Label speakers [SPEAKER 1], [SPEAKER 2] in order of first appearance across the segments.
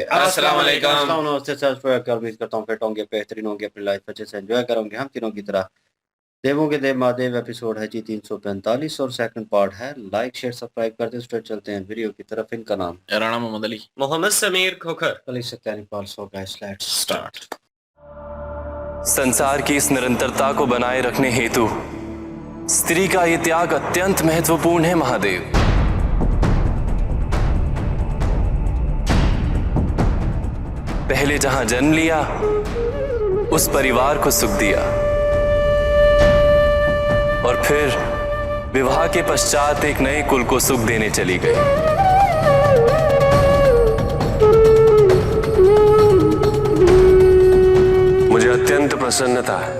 [SPEAKER 1] अस्सलाम वालेकुम।
[SPEAKER 2] नमस्ते सर, उम्मीद करता हूँ फिट होंगे, बेहतरीन होंगे, अपनी लाइफ अच्छे से एंजॉय करोगे हम तीनों की तरह। देवों के देव महादेव एपिसोड है जी 345 और सेकंड पार्ट है। लाइक शेयर सब्सक्राइब करते स्ट्रेट चलते हैं वीडियो की तरफ। इनका नाम
[SPEAKER 1] राणा मोहम्मद अली,
[SPEAKER 3] मोहम्मद समीर खोखर।
[SPEAKER 2] Let's
[SPEAKER 1] start.
[SPEAKER 4] संसार की इस निरंतरता को बनाए रखने हेतु स्त्री का ये त्याग अत्यंत महत्वपूर्ण है महादेव। पहले जहां जन्म लिया उस परिवार को सुख दिया और फिर विवाह के पश्चात एक नए कुल को सुख देने चली गई।
[SPEAKER 5] मुझे अत्यंत प्रसन्नता है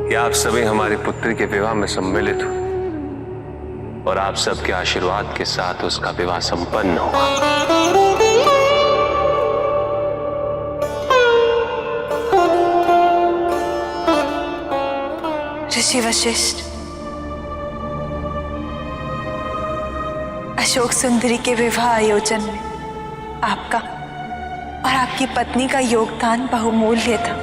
[SPEAKER 5] कि आप सभी हमारी पुत्री के विवाह में सम्मिलित हो और आप सबके आशीर्वाद के साथ उसका विवाह संपन्न होगा।
[SPEAKER 6] ऋषि वशिष्ठ, अशोक सुंदरी के विवाह आयोजन में आपका और आपकी पत्नी का योगदान बहुमूल्य था।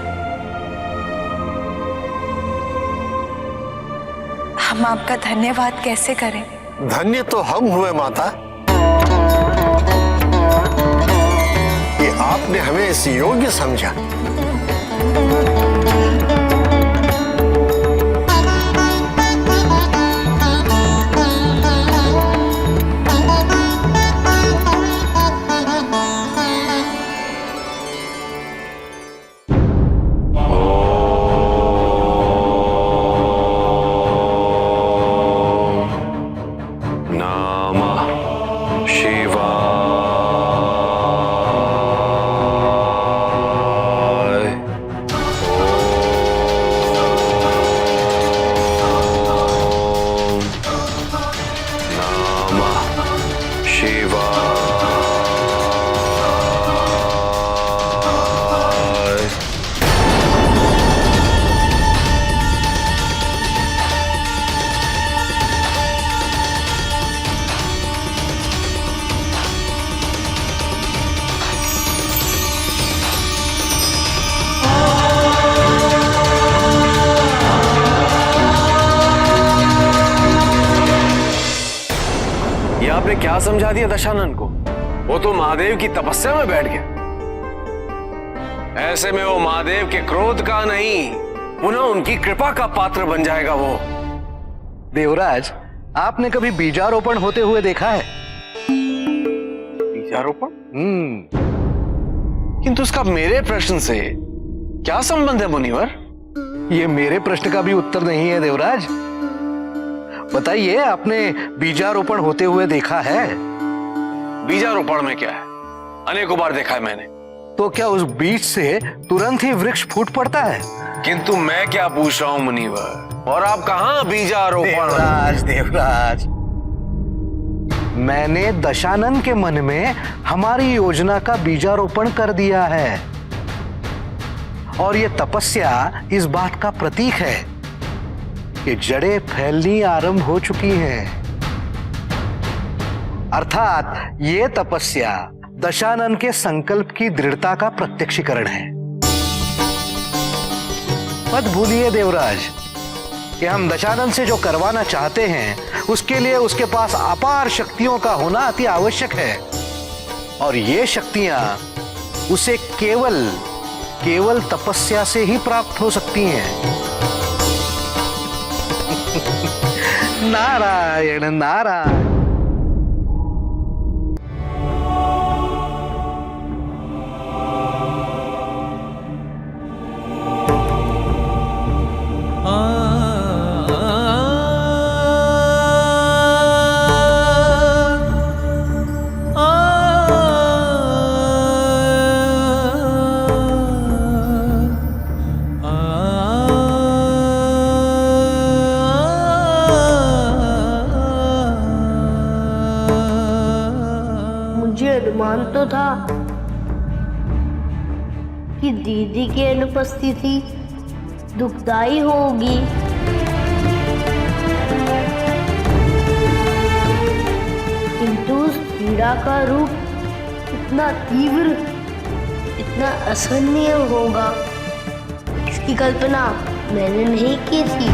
[SPEAKER 6] हम आपका धन्यवाद कैसे करें?
[SPEAKER 7] धन्य तो हम हुए माता कि आपने हमें इस योग्य समझा।
[SPEAKER 5] आपने क्या समझा दिया दशानन को? वो तो महादेव की तपस्या में बैठ गया। ऐसे में वो महादेव के क्रोध का नहीं, पुनः उनकी कृपा का पात्र बन जाएगा। वो
[SPEAKER 7] देवराज, आपने कभी बीजारोपण होते हुए देखा है?
[SPEAKER 5] बीजारोपण? किंतु उसका मेरे प्रश्न से क्या संबंध है मुनिवर?
[SPEAKER 7] ये मेरे प्रश्न का भी उत्तर नहीं है देवराज। बताइए, आपने बीजारोपण होते हुए देखा है?
[SPEAKER 5] बीजारोपण में क्या है? अनेकों बार देखा है मैंने।
[SPEAKER 7] तो क्या उस बीज से तुरंत ही वृक्ष फूट पड़ता है?
[SPEAKER 5] किंतु मैं क्या पूछ रहा हूं मुनिवर, और आप कहां बीजारोपण?
[SPEAKER 7] देवराज, मैंने दशानन के मन में हमारी योजना का बीजारोपण कर दिया है और यह तपस्या इस बात का प्रतीक है कि जड़ें फैलनी आरंभ हो चुकी हैं। अर्थात ये तपस्या दशानन के संकल्प की दृढ़ता का प्रत्यक्षीकरण है। मत भूलिए देवराज कि हम दशानन से जो करवाना चाहते हैं उसके लिए उसके पास अपार शक्तियों का होना अति आवश्यक है, और ये शक्तियां उसे केवल तपस्या से ही प्राप्त हो सकती हैं। नारायण नारायण।
[SPEAKER 8] अनुमान तो था कि दीदी की अनुपस्थिति दुखदाई होगी, किंतु उस पीड़ा का रूप इतना तीव्र, इतना असहनीय होगा, इसकी कल्पना मैंने नहीं की थी।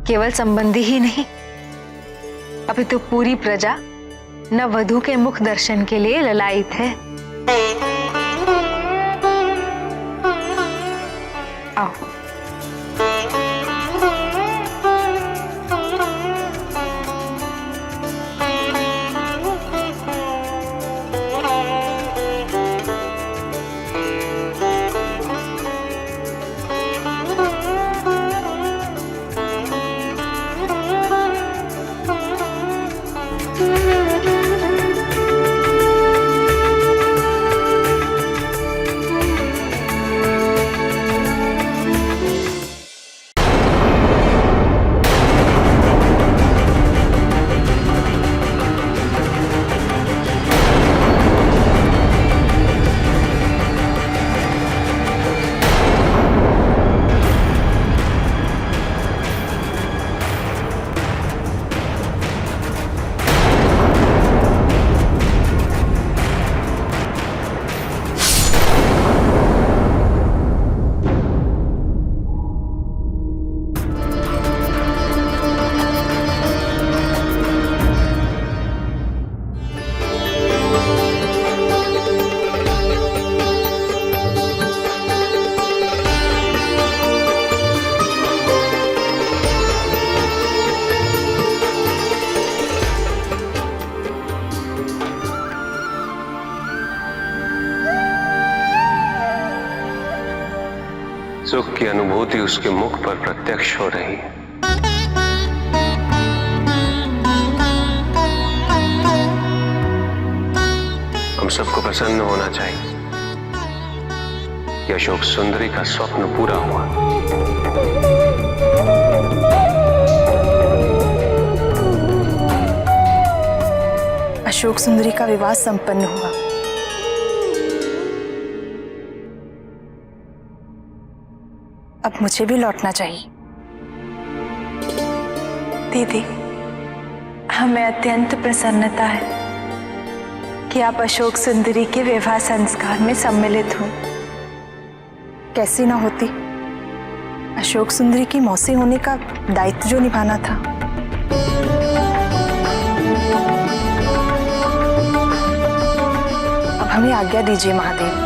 [SPEAKER 6] केवल संबंधी ही नहीं, अभी तो पूरी प्रजा नववधू के मुख दर्शन के लिए ललायित है। आओ।
[SPEAKER 5] सुख की अनुभूति उसके मुख पर प्रत्यक्ष हो रही है। हम सबको प्रसन्न होना चाहिए कि अशोक सुंदरी का स्वप्न पूरा हुआ।
[SPEAKER 6] अशोक सुंदरी का विवाह संपन्न हुआ। अब मुझे भी लौटना चाहिए। दीदी, हमें अत्यंत प्रसन्नता है कि आप अशोक सुंदरी के विवाह संस्कार में सम्मिलित हो। कैसी ना होती, अशोक सुंदरी की मौसी होने का दायित्व जो निभाना था। अब हमें आज्ञा दीजिए महादेव।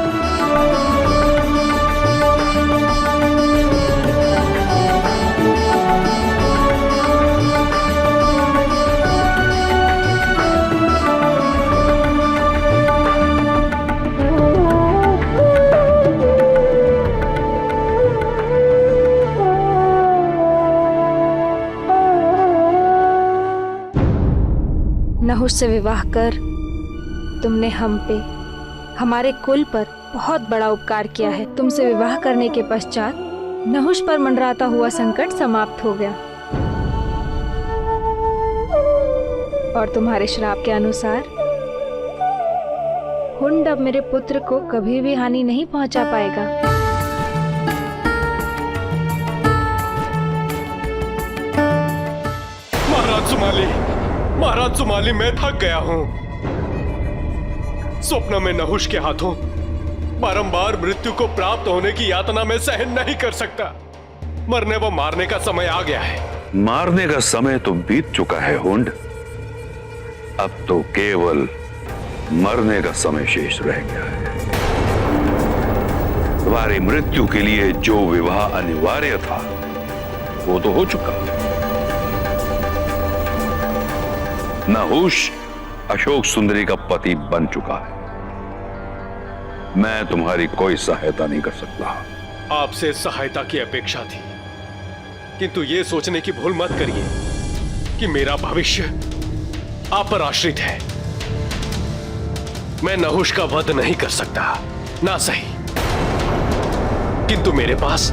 [SPEAKER 1] नहुष से विवाह कर तुमने हम पे, हमारे कुल पर बहुत बड़ा उपकार किया है। तुमसे विवाह करने के पश्चात नहुष पर मंडराता हुआ संकट समाप्त हो गया और तुम्हारे श्राप के अनुसार हुंड अब मेरे पुत्र को कभी भी हानि नहीं पहुंचा पाएगा।
[SPEAKER 3] महाराज सुमाली, मैं थक गया हूं। स्वप्न में नहुष के हाथों बारंबार मृत्यु को प्राप्त होने की यातना में सहन नहीं कर सकता। मरने व मारने का समय आ गया है।
[SPEAKER 9] मारने का समय तो बीत चुका है हुंड। अब तो केवल मरने का समय शेष रह गया है। तुम्हारी मृत्यु के लिए जो विवाह अनिवार्य था वो तो हो चुका। नहुष अशोक सुंदरी का पति बन चुका है। मैं तुम्हारी कोई सहायता नहीं कर सकता।
[SPEAKER 3] आपसे सहायता की अपेक्षा थी, किंतु यह सोचने की भूल मत करिए कि मेरा भविष्य आप पर आश्रित है। मैं नहुष का वध नहीं कर सकता, ना सही किंतु मेरे पास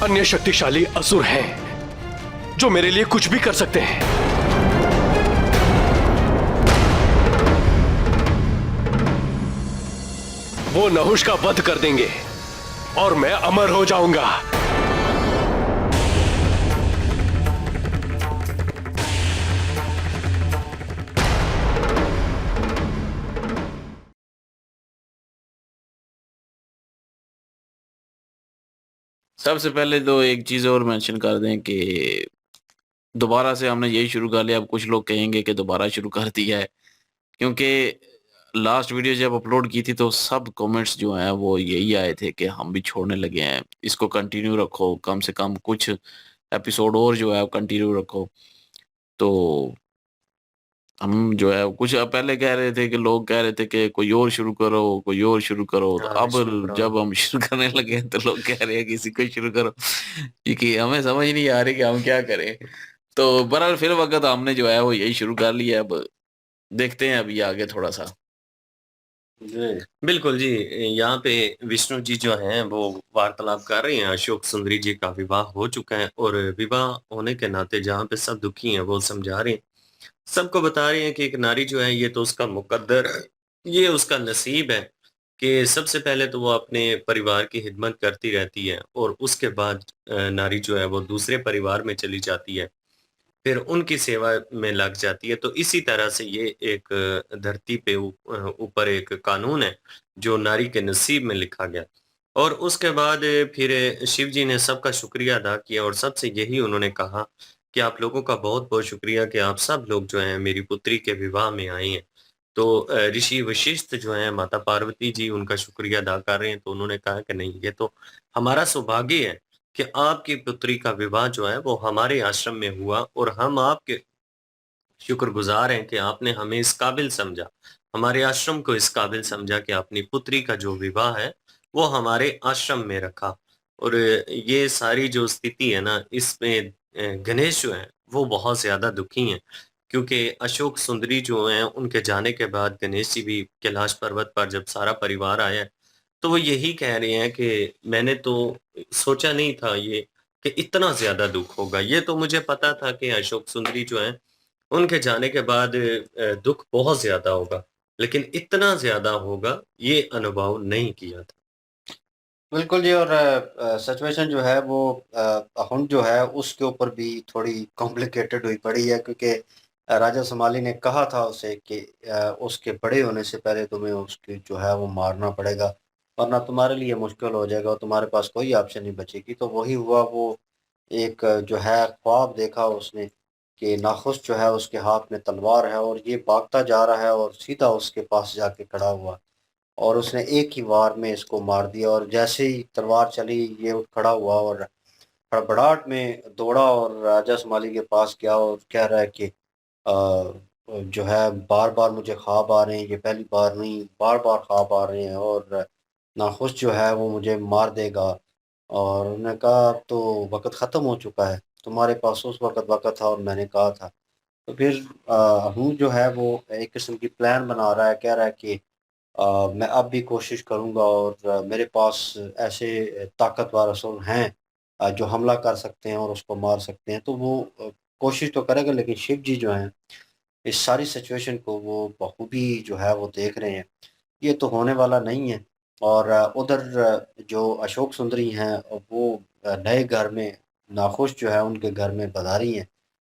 [SPEAKER 3] अन्य शक्तिशाली असुर हैं जो मेरे लिए कुछ भी कर सकते हैं। वो नहुष का वध कर देंगे और मैं अमर हो जाऊंगा।
[SPEAKER 10] सबसे पहले तो एक चीज़ और मेंशन कर दें कि दोबारा से हमने यही शुरू कर लिया। अब कुछ लोग कहेंगे कि दोबारा शुरू कर दिया है, क्योंकि लास्ट वीडियो जब अपलोड की थी तो सब कमेंट्स जो हैं वो यही आए थे कि हम भी छोड़ने लगे हैं, इसको कंटिन्यू रखो, कम से कम कुछ एपिसोड और जो है कंटिन्यू रखो। तो हम जो है कुछ पहले कह रहे थे कि लोग कह रहे थे कि कोई और शुरू करो, कोई और शुरू करो। तो अब जब हम शुरू करने लगे हैं तो लोग कह रहे हैं किसी को शुरू करो, क्योंकि हमें समझ नहीं आ रही कि हम क्या करें। तो बहरहाल फिर वक्त हमने जो है वो यही शुरू कर लिया। अब देखते हैं अभी आगे थोड़ा सा।
[SPEAKER 11] बिल्कुल जी। यहाँ पे विष्णु जी जो हैं वो वार्तालाप कर रहे हैं। अशोक सुंदरी जी का विवाह हो चुका है और विवाह होने के नाते जहाँ पे सब दुखी हैं वो समझा रहे हैं, सबको बता रहे हैं कि एक नारी जो है ये तो उसका मुकद्दर है, ये उसका नसीब है कि सबसे पहले तो वो अपने परिवार की खिदमत करती रहती है और उसके बाद नारी जो है वो दूसरे परिवार में चली जाती है, फिर उनकी सेवा में लग जाती है। तो इसी तरह से ये एक धरती पे ऊपर एक कानून है जो नारी के नसीब में लिखा गया। और उसके बाद फिर शिव जी ने सबका शुक्रिया अदा किया और सबसे यही उन्होंने कहा कि आप लोगों का बहुत-बहुत शुक्रिया कि आप सब लोग जो हैं मेरी पुत्री के विवाह में आए हैं। तो ऋषि वशिष्ठ जो हैं माता पार्वती जी उनका शुक्रिया अदा कर रहे हैं। तो उन्होंने कहा कि नहीं, ये तो हमारा सौभाग्य है कि आपकी पुत्री का विवाह जो है वो हमारे आश्रम में हुआ और हम आपके शुक्रगुजार हैं कि आपने हमें इस काबिल समझा, हमारे आश्रम को इस काबिल समझा कि अपनी पुत्री का जो विवाह है वो हमारे आश्रम में रखा। और ये सारी जो स्थिति है ना इसमें गणेश जो हैं वो बहुत ज़्यादा दुखी हैं, क्योंकि अशोक सुंदरी जो हैं उनके जाने के बाद गणेश जी भी कैलाश पर्वत पर जब सारा परिवार आया है, तो वो यही कह रहे हैं कि मैंने तो सोचा नहीं था ये कि इतना ज़्यादा दुःख होगा। ये तो मुझे पता था कि अशोक सुंदरी जो हैं, उनके जाने के बाद दुःख बहुत ज़्यादा होगा, लेकिन इतना ज़्यादा होगा ये अनुभव नहीं किया था।
[SPEAKER 2] बिल्कुल जी। और सिचुएशन जो है वो हुंड जो है उसके ऊपर भी थोड़ी कॉम्प्लिकेटेड हुई पड़ी है, क्योंकि राजा समाली ने कहा था उसे कि उसके बड़े होने से पहले तुम्हें उसकी जो है वो मारना पड़ेगा, वरना तुम्हारे लिए मुश्किल हो जाएगा और तुम्हारे पास कोई ऑप्शन नहीं बचेगी। तो वही हुआ। वो एक जो है ख्वाब देखा उसने कि नाखुश जो है उसके हाथ में तलवार है और ये भागता जा रहा है और सीधा उसके पास जाके खड़ा हुआ और उसने एक ही वार में इसको मार दिया। और जैसे ही तलवार चली ये उठ खड़ा हुआ और हड़बड़ाहट में दौड़ा और राजा शुमाली के पास गया और कह रहा है कि जो है बार बार मुझे ख्वाब आ रहे हैं, ये पहली बार नहीं, बार बार ख्वाब आ रहे हैं और नाखुश जो है वो मुझे मार देगा। और उन्होंने कहा अब तो वक़्त ख़त्म हो चुका है, तुम्हारे पास उस वक़्त था और मैंने कहा था। तो फिर हूँ जो है वो एक किस्म की प्लान बना रहा है, कह रहा है कि मैं अब भी कोशिश करूँगा और मेरे पास ऐसे ताकतवर असुर हैं जो हमला कर सकते हैं और उसको मार सकते हैं। तो वो कोशिश तो करेगा, लेकिन शिव जी जो हैं इस सारी सिचुएशन को वो बखूबी जो है वो देख रहे हैं, ये तो होने वाला नहीं है। और उधर जो अशोक सुंदरी हैं वो नए घर में नाखुश जो है उनके घर में पधारी हैं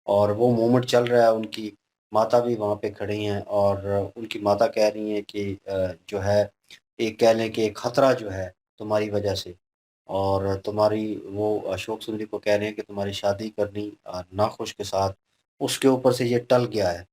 [SPEAKER 2] और वो मूवमेंट चल रहा है। उनकी माता भी वहाँ पे खड़ी हैं और उनकी माता कह रही हैं कि जो है एक कह लें कि एक खतरा जो है तुम्हारी वजह से, और तुम्हारी वो अशोक सुंदरी को कह रहे हैं कि तुम्हारी शादी करनी नाखुश के साथ, उसके ऊपर से ये टल गया है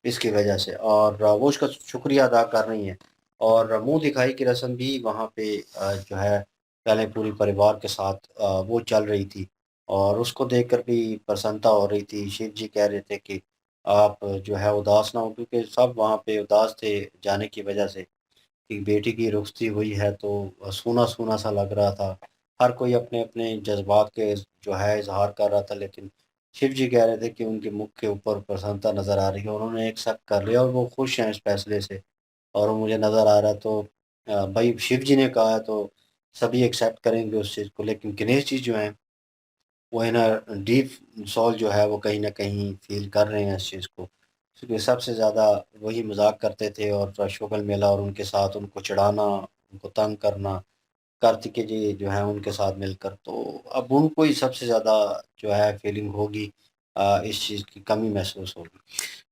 [SPEAKER 2] इसकी वजह से, और वो उसका शुक्रिया अदा कर रही हैं। और मुँह दिखाई की रस्म भी वहाँ पे जो है पहले पूरी परिवार के साथ वो चल रही थी और उसको देखकर भी प्रसन्नता हो रही थी। शिव जी कह रहे थे कि आप जो है उदास ना हो, क्योंकि सब वहाँ पे उदास थे जाने की वजह से कि बेटी की रुखसती हुई है, तो सूना-सूना सा लग रहा था। हर कोई अपने-अपने जज़्बात के जो है इज़हार कर रहा था, लेकिन शिव जी कह रहे थे कि उनके मुख के ऊपर प्रसन्नता नज़र आ रही है। उन्होंने एक्सेप्ट कर लिया और वो खुश हैं इस फैसले से और वो मुझे नज़र आ रहा है। तो भई शिव जी ने कहा है तो सभी एक्सेप्ट करेंगे उस चीज़ को, लेकिन गणेश जी जो हैं वो इनर डीप सोल जो है वो कहीं ना कहीं फील कर रहे हैं इस चीज़ को, क्योंकि सबसे ज़्यादा वही मजाक करते थे और शुगल मेला और उनके साथ उनको चिढ़ाना, उनको तंग करना, कार्तिकेय जी जो है उनके साथ मिलकर, तो अब उनको ही सबसे ज़्यादा जो है फीलिंग होगी, इस चीज़ की कमी महसूस होगी।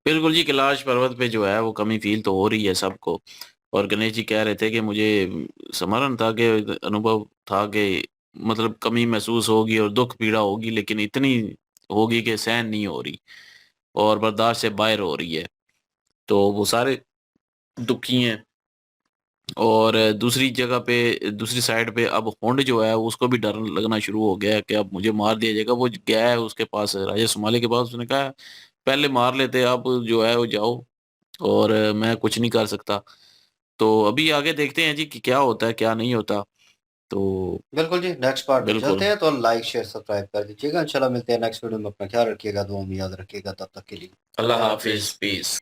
[SPEAKER 10] बिल्कुल जी, कैलाश पर्वत पे जो है वो कमी फ़ील तो हो रही है सबको। और गणेश जी कह रहे थे कि मुझे स्मरण था कि अनुभव था कि मतलब कमी महसूस होगी और दुःख पीड़ा होगी, लेकिन इतनी होगी कि सहन नहीं हो रही और बर्दाश्त से बाहर हो रही है। तो वो सारे दुखी हैं। और दूसरी जगह पे, दूसरी साइड पे अब होंड जो है उसको भी डर लगना शुरू हो गया है कि अब मुझे मार दिया जाएगा। वो गया है उसके पास, राजा सुमाली के पास, उसने कहा पहले मार लेते, अब जो है वो जाओ और मैं कुछ नहीं कर सकता। तो अभी आगे देखते हैं जी कि क्या होता है, क्या नहीं होता। तो
[SPEAKER 2] बिल्कुल जी, नेक्स्ट पार्ट पे चलते
[SPEAKER 10] बिल्कुल।
[SPEAKER 2] हैं, तो लाइक शेयर सब्सक्राइब कर दीजिएगा। इंशाल्लाह मिलते हैं नेक्स्ट वीडियो में, अपना ख्याल रखिएगा, दुआ में याद रखिएगा, तब तक के लिए
[SPEAKER 10] अल्लाह हाफिज़, पीस।